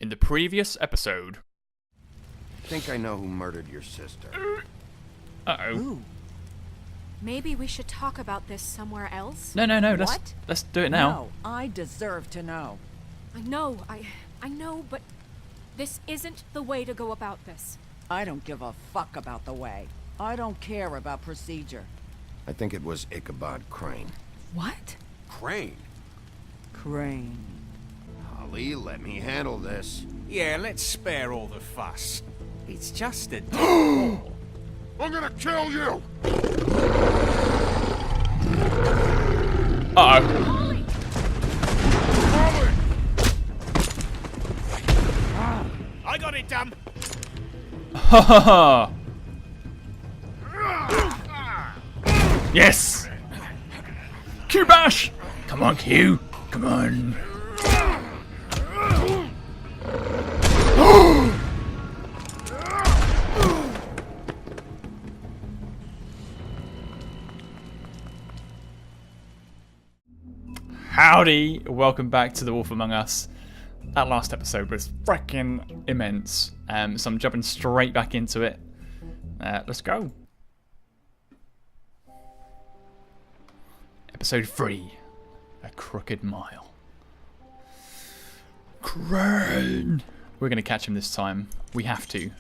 In the previous episode. Think I know who murdered your sister. Uh-oh. Ooh. Maybe we should talk about this somewhere else? No. What? Let's do it now. No, I deserve to know. I know, but this isn't the way to go about this. I don't give a fuck about the way. I don't care about procedure. I think it was Ichabod Crane. What? Crane? Crane. Holly, let me handle this. Yeah, let's spare all the fuss. It's just a... I'm gonna kill you! Uh-oh. Holly! I got it, damn! Ha ha ha! Yes! Q bash! Come on, Q. Come on. Howdy, welcome back to The Wolf Among Us. That last episode was freaking immense, so I'm jumping straight back into it. Let's go. Episode 3, A Crooked Mile. Crane! We're going to catch him this time. We have to.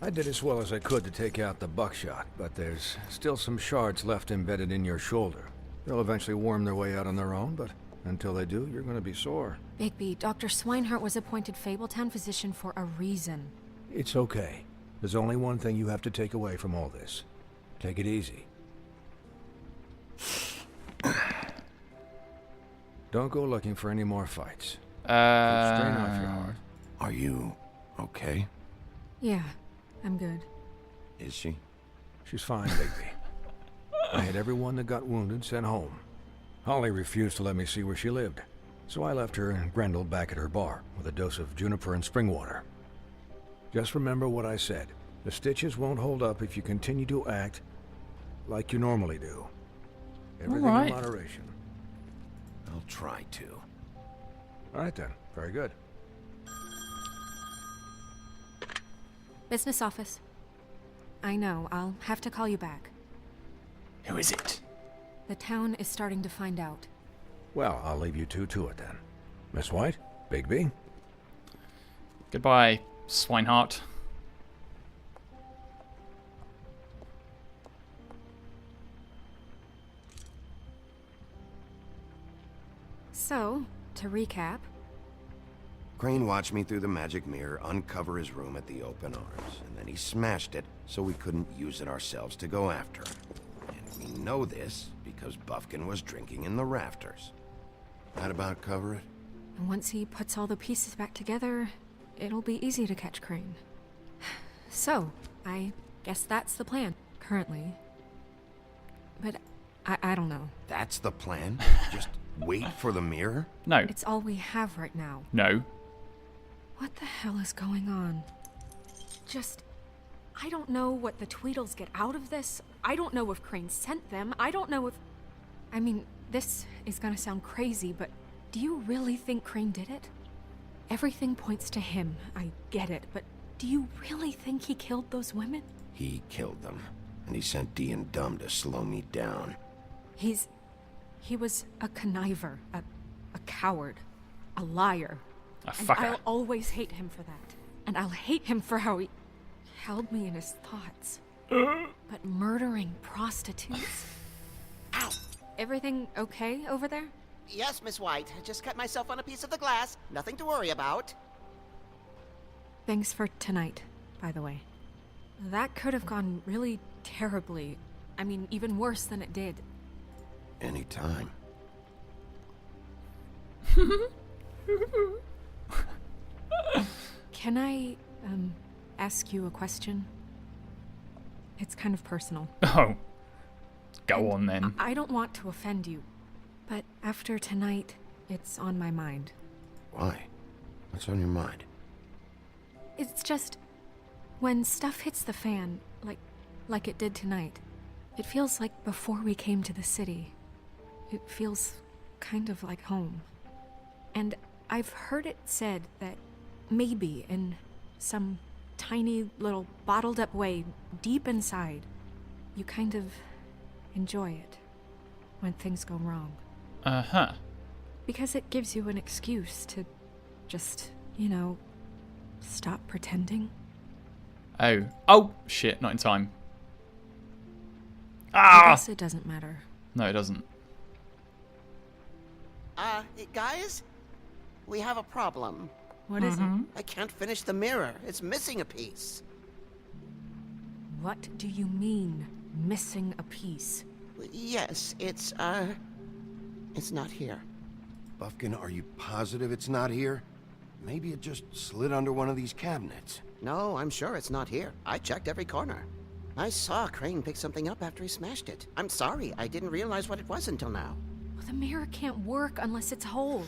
I did as well as I could to take out the buckshot, but there's still some shards left embedded in your shoulder. They'll eventually worm their way out on their own, but until they do, you're going to be sore. Bigby, Dr. Swinehart was appointed Fabletown physician for a reason. It's okay. There's only one thing you have to take away from all this. Take it easy. Don't go looking for any more fights. Keep strain off your heart. Are you okay? Yeah, I'm good. Is she? She's fine, Bigby. I had everyone that got wounded sent home. Holly refused to let me see where she lived, so I left her and Grendel back at her bar with a dose of juniper and spring water. Just remember what I said. The stitches won't hold up if you continue to act like you normally do. Everything All right. in moderation. I'll try to. All right then. Very good. Business office. I know, I'll have to call you back. Who is it? The town is starting to find out. Well, I'll leave you two to it then. Miss White, Bigby. Goodbye, Swinehart. So, to recap, Crane watched me through the magic mirror uncover his room at the open arms, and then he smashed it so we couldn't use it ourselves to go after him. And we know this because Buffkin was drinking in the rafters. That about cover it? and once he puts all the pieces back together, it'll be easy to catch Crane. So, I guess that's the plan, currently. But I don't know. That's the plan? Just wait for the mirror? No. It's all we have right now. No. What the hell is going on? I don't know what the Tweedles get out of this. I don't know if Crane sent them. I don't know if... I mean, this is gonna sound crazy, but do you really think Crane did it? Everything points to him. I get it, but do you really think he killed those women? He killed them, and he sent Dee and Dumb to slow me down. He was a conniver, a coward, a liar. A And fucker. I'll always hate him for that. And I'll hate him for how he held me in his thoughts. But murdering prostitutes? Ow! Everything okay over there? Yes, Miss White. I just cut myself on a piece of the glass. Nothing to worry about. Thanks for tonight, by the way. That could have gone really terribly. I mean, even worse than it did. Anytime. Can I, ask you a question? It's kind of personal. Oh. Go And on then. I don't want to offend you, but after tonight, it's on my mind. Why? What's on your mind? It's just, when stuff hits the fan, like it did tonight, it feels like before we came to the city. It feels kind of like home. And I've heard it said that maybe in some tiny little bottled up way deep inside, you kind of enjoy it when things go wrong. Uh-huh. Because it gives you an excuse to just, stop pretending. Oh. Oh, shit, not in time. I Ah! guess it doesn't matter. No, it doesn't. Guys? We have a problem. What is it? I can't finish the mirror. It's missing a piece. What do you mean, missing a piece? Yes, it's not here. Buffkin, are you positive it's not here? Maybe it just slid under one of these cabinets. No, I'm sure it's not here. I checked every corner. I saw Crane pick something up after he smashed it. I'm sorry, I didn't realize what it was until now. Well, the mirror can't work unless it's whole.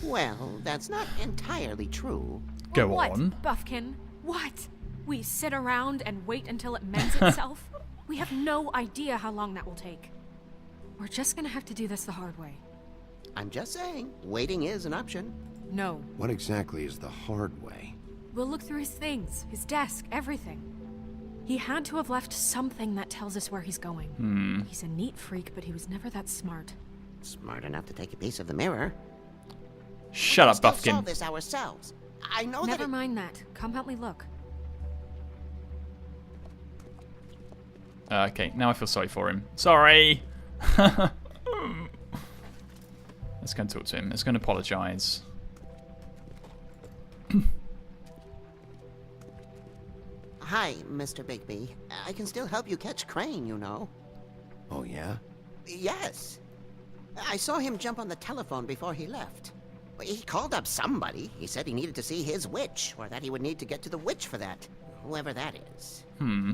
Well, that's not entirely true. Go what, on. Buffkin? What? We sit around and wait until it mends itself? We have no idea how long that will take. We're just gonna have to do this the hard way. I'm just saying, waiting is an option. No. What exactly is the hard way? We'll look through his things, his desk, everything. He had to have left something that tells us where he's going. He's a neat freak, but he was never that smart. Smart enough to take a piece of the mirror. Shut up, We'll Buffkin. solve this ourselves. I know Never that. mind that. Come help me look. Okay, now I feel sorry for him. Sorry! Let's go and talk to him. Let's go and apologise. Hi, Mr. Bigby. I can still help you catch Crane, you know. Oh, yeah? Yes. I saw him jump on the telephone before he left. He called up somebody. He said he needed to see his witch, or that he would need to get to the witch for that. Whoever that is.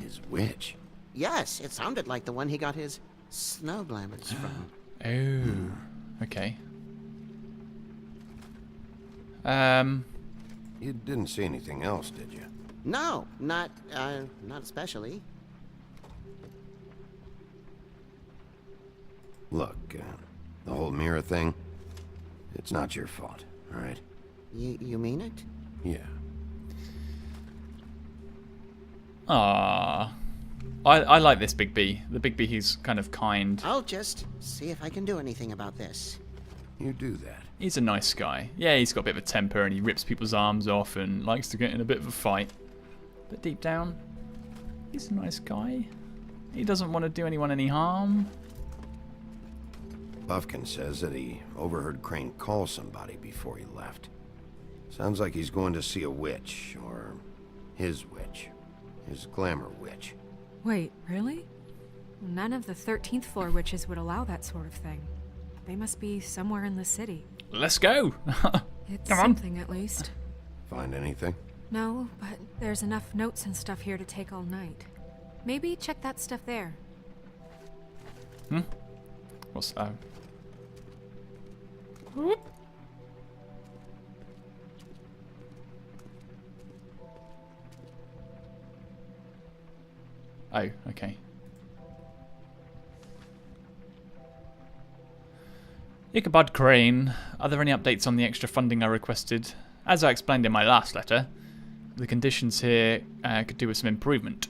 His witch? Yes, it sounded like the one he got his snow glamours from. Oh, okay. You didn't see anything else, did you? No, not especially. Look, the whole mirror thing, it's not your fault, all right? You mean it? Yeah. Ah, I like this Big B. The Big B, he's kind of kind. I'll just see if I can do anything about this. You do that. He's a nice guy. Yeah, he's got a bit of a temper and he rips people's arms off and likes to get in a bit of a fight. But deep down, he's a nice guy. He doesn't want to do anyone any harm. Buffkin says that he overheard Crane call somebody before he left. Sounds like he's going to see a witch, or his witch. His glamour witch. Wait, really? None of the 13th floor witches would allow that sort of thing. They must be somewhere in the city. Let's go. It's Come on. something at least. Find anything? No, but there's enough notes and stuff here to take all night. Maybe check that stuff there. What's that? Oh, okay. Ichabod Crane, are there any updates on the extra funding I requested? As I explained in my last letter, the conditions here could do with some improvement.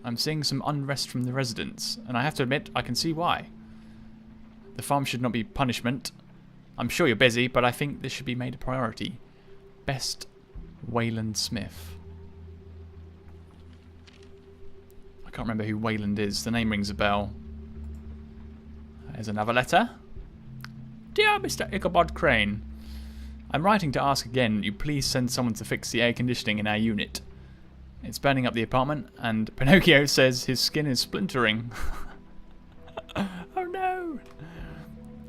I'm seeing some unrest from the residents, and I have to admit I can see why. The farm should not be punishment. I'm sure you're busy, but I think this should be made a priority. Best, Wayland Smith. I can't remember who Wayland is. The name rings a bell. There's another letter. Dear Mr. Ichabod Crane, I'm writing to ask again that you please send someone to fix the air conditioning in our unit. It's burning up the apartment, and Pinocchio says his skin is splintering. Oh no!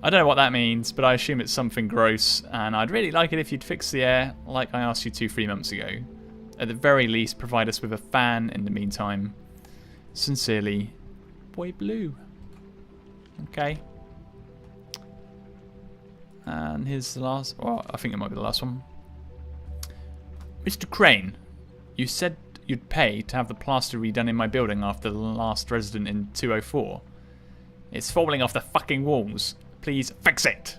I don't know what that means, but I assume it's something gross, and I'd really like it if you'd fix the air like I asked you to 3 months ago. At the very least, provide us with a fan in the meantime. Sincerely, Boy Blue. Okay. And here's the last... Oh, I think it might be the last one. Mr. Crane, you said you'd pay to have the plaster redone in my building after the last resident in 204. It's falling off the fucking walls. Please fix it.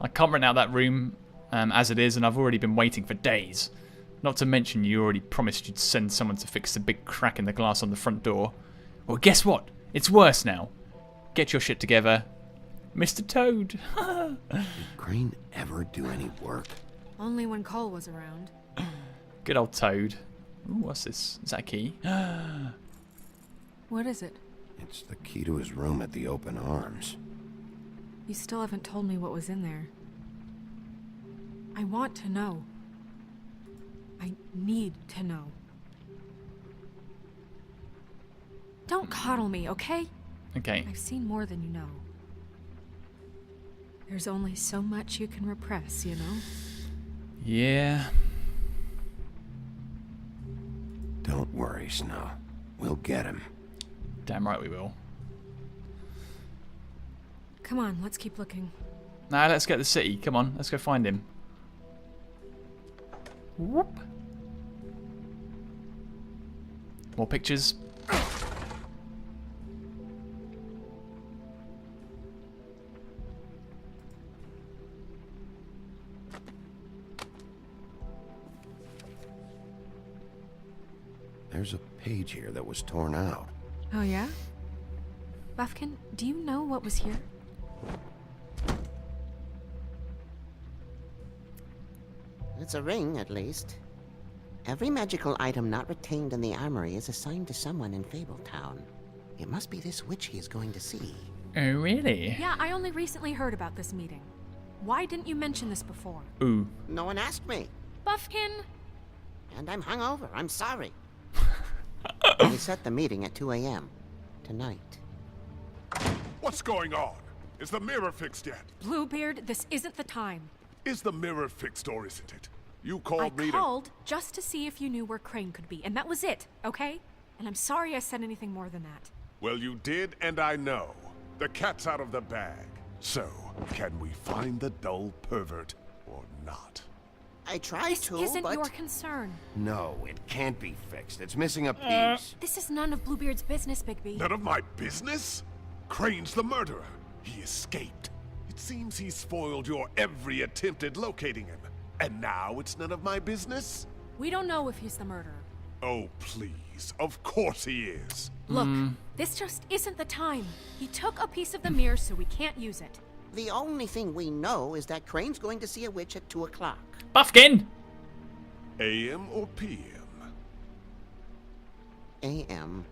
I can't rent out that room as it is, and I've already been waiting for days. Not to mention you already promised you'd send someone to fix the big crack in the glass on the front door. Well, guess what? It's worse now. Get your shit together. Mr. Toad. Did Crane ever do any work? Only when Cole was around. Good old Toad. Ooh, what's this? Is that a key? What is it? It's the key to his room at the Open Arms. You still haven't told me what was in there. I want to know. I need to know. Don't coddle me, okay? Okay. I've seen more than you know. There's only so much you can repress, you know? Yeah. Don't worry, Snow. We'll get him. Damn right we will. Come on, let's keep looking. Nah, let's get the city. Come on, let's go find him. Whoop. More pictures. There's a page here that was torn out. Oh, yeah? Buffkin, do you know what was here? It's a ring, at least. Every magical item not retained in the armory is assigned to someone in Fabletown. It must be this witch he is going to see. Oh, really? Yeah, I only recently heard about this meeting. Why didn't you mention this before? Ooh. No one asked me. Buffkin! And I'm hungover. I'm sorry. We set the meeting at 2 a.m. tonight. What's going on? Is the mirror fixed yet? Bluebeard, this isn't the time. Is the mirror fixed or isn't it? You called me I to... called just to see if you knew where Crane could be, and that was it, okay? And I'm sorry I said anything more than that. Well, you did, and I know. The cat's out of the bag. So, can we find the dull pervert or not? I tried This to, isn't but... your concern. No, it can't be fixed. It's missing a piece. This is none of Bluebeard's business, Bigby. None of my business? Crane's the murderer. He escaped. It seems he spoiled your every attempt at locating him. And now it's none of my business? We don't know if he's the murderer. Oh, please. Of course he is. Look, this just isn't the time. He took a piece of the mirror, so we can't use it. The only thing we know is that Crane's going to see a witch at 2 o'clock. Buffkin! AM or PM? A.M.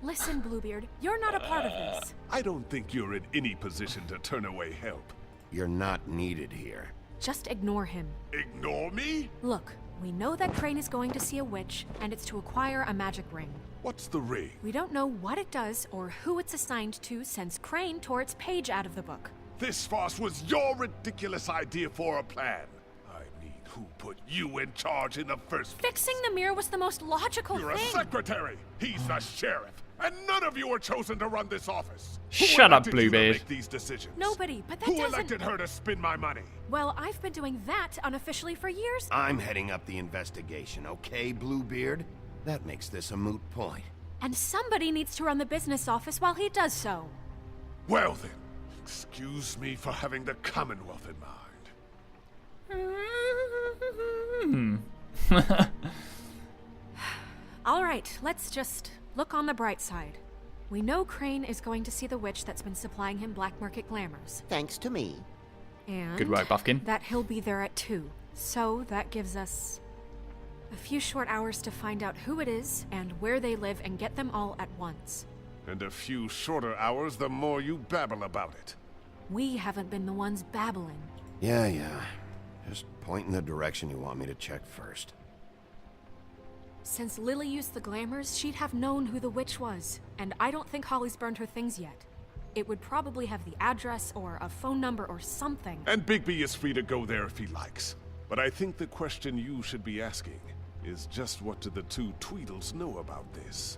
Listen, Bluebeard, you're not a part of this. I don't think you're in any position to turn away help. You're not needed here. Just ignore him. Ignore me? Look, we know that Crane is going to see a witch, and it's to acquire a magic ring. What's the ring? We don't know what it does or who it's assigned to since Crane tore its page out of the book. This farce was your ridiculous idea for a plan. I mean, who put you in charge in the first place? Fixing the mirror was the most logical You're a thing. secretary. He's the sheriff. And none of you were chosen to run this office. Shut up, Who elected you to Bluebeard. make these decisions? Nobody, but that Who doesn't... elected her to spend my money? Well, I've been doing that unofficially for years. I'm heading up the investigation, okay, Bluebeard? That makes this a moot point. And somebody needs to run the business office while he does so. Well then, excuse me for having the Commonwealth in mind. All right, let's just look on the bright side. We know Crane is going to see the witch that's been supplying him black market glamours. Thanks to me. And Good work, Buffkin. that he'll be there at 2. So that gives us a few short hours to find out who it is and where they live and get them all at once. And a few shorter hours the more you babble about it. We haven't been the ones babbling. Yeah. Just point in the direction you want me to check first. Since Lily used the glamours, she'd have known who the witch was. And I don't think Holly's burned her things yet. It would probably have the address or a phone number or something. And Bigby is free to go there if he likes. But I think the question you should be asking is just what do the two Tweedles know about this?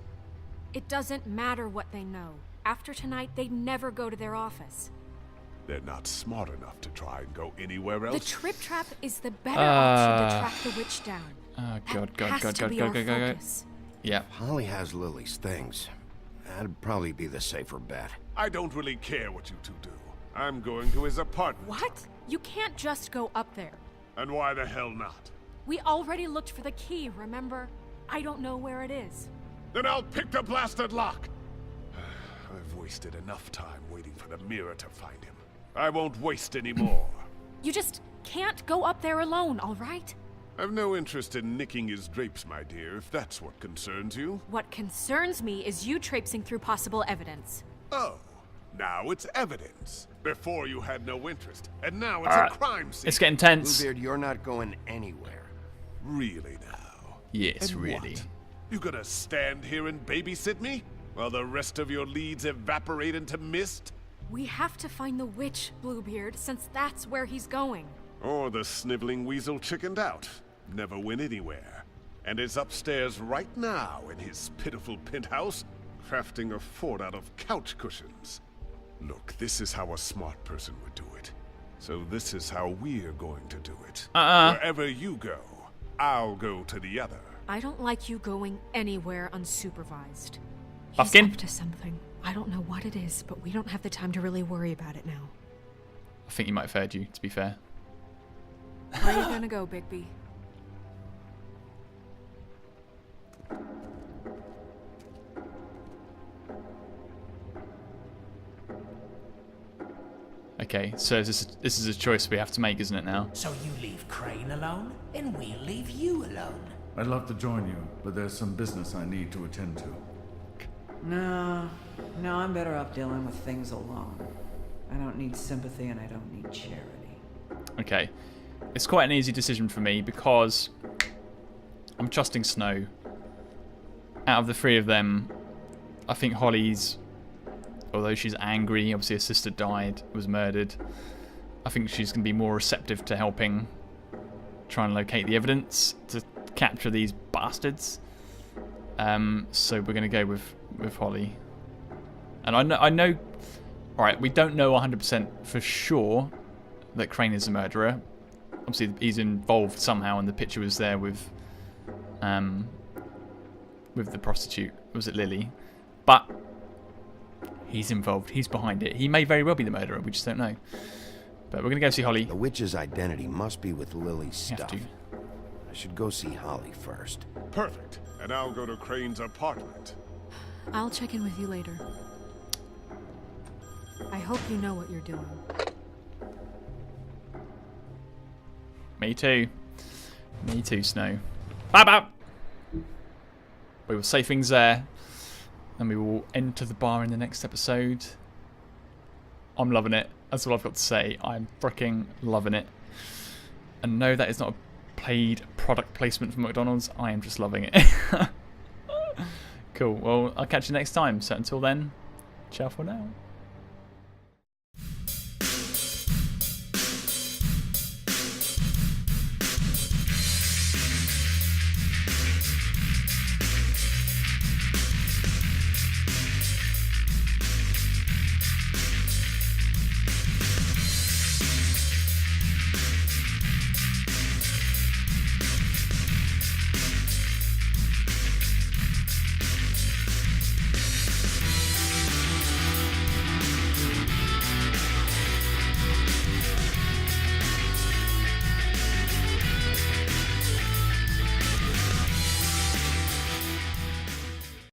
It doesn't matter what they know. After tonight, they'd never go to their office. They're not smart enough to try and go anywhere else. The Trip Trap is the better option to track the witch down. Oh, God. That has to be our focus. Yeah. Holly has Lily's things. That'd probably be the safer bet. I don't really care what you two do. I'm going to his apartment. What? You can't just go up there. And why the hell not? We already looked for the key, remember? I don't know where it is. Then I'll pick the blasted lock! I've wasted enough time waiting for the mirror to find him. I won't waste any more. You just can't go up there alone, all right? I've no interest in nicking his drapes, my dear, if that's what concerns you. What concerns me is you traipsing through possible evidence. Oh, now it's evidence. Before you had no interest, and now it's a crime scene. It's getting tense. Bluebeard, you're not going anywhere. Really now? Yes, And really. what? You gonna stand here and babysit me? While the rest of your leads evaporate into mist? We have to find the witch, Bluebeard, since that's where he's going. Or the sniveling weasel chickened out. Never went anywhere. And is upstairs right now in his pitiful penthouse, crafting a fort out of couch cushions. Look, this is how a smart person would do it. So this is how we're going to do it. Wherever you go, I'll go to the other. I don't like you going anywhere unsupervised. He's Buffkin? up to something. I don't know what it is, but we don't have the time to really worry about it now. I think he might have heard you, to be fair. Where are you gonna go, Bigby? Okay, so this is a choice we have to make, isn't it now? So you leave Crane alone, and we'll leave you alone. I'd love to join you, but there's some business I need to attend to. No, I'm better off dealing with things alone. I don't need sympathy and I don't need charity. Okay. It's quite an easy decision for me because I'm trusting Snow. Out of the three of them, I think Holly's, although she's angry, obviously her sister died, was murdered, I think she's going to be more receptive to helping try and locate the evidence to capture these bastards. So we're going to go with Holly. And I know, alright, we don't know 100% for sure that Crane is a murderer. Obviously he's involved somehow, and the picture was there with the prostitute. Was it Lily? But he's involved. He's behind it. He may very well be the murderer. We just don't know. But we're going to go see Holly. The witch's identity must be with Lily's You have stuff. to. I should go see Holly first. Perfect. And I'll go to Crane's apartment. I'll check in with you later. I hope you know what you're doing. Me too. Me too, Snow. Bye bye. We will say things there. And we will enter the bar in the next episode. I'm loving it. That's all I've got to say. I'm freaking loving it. And no, that is not a paid product placement from McDonald's. I am just loving it. Cool. Well, I'll catch you next time. So until then, ciao for now.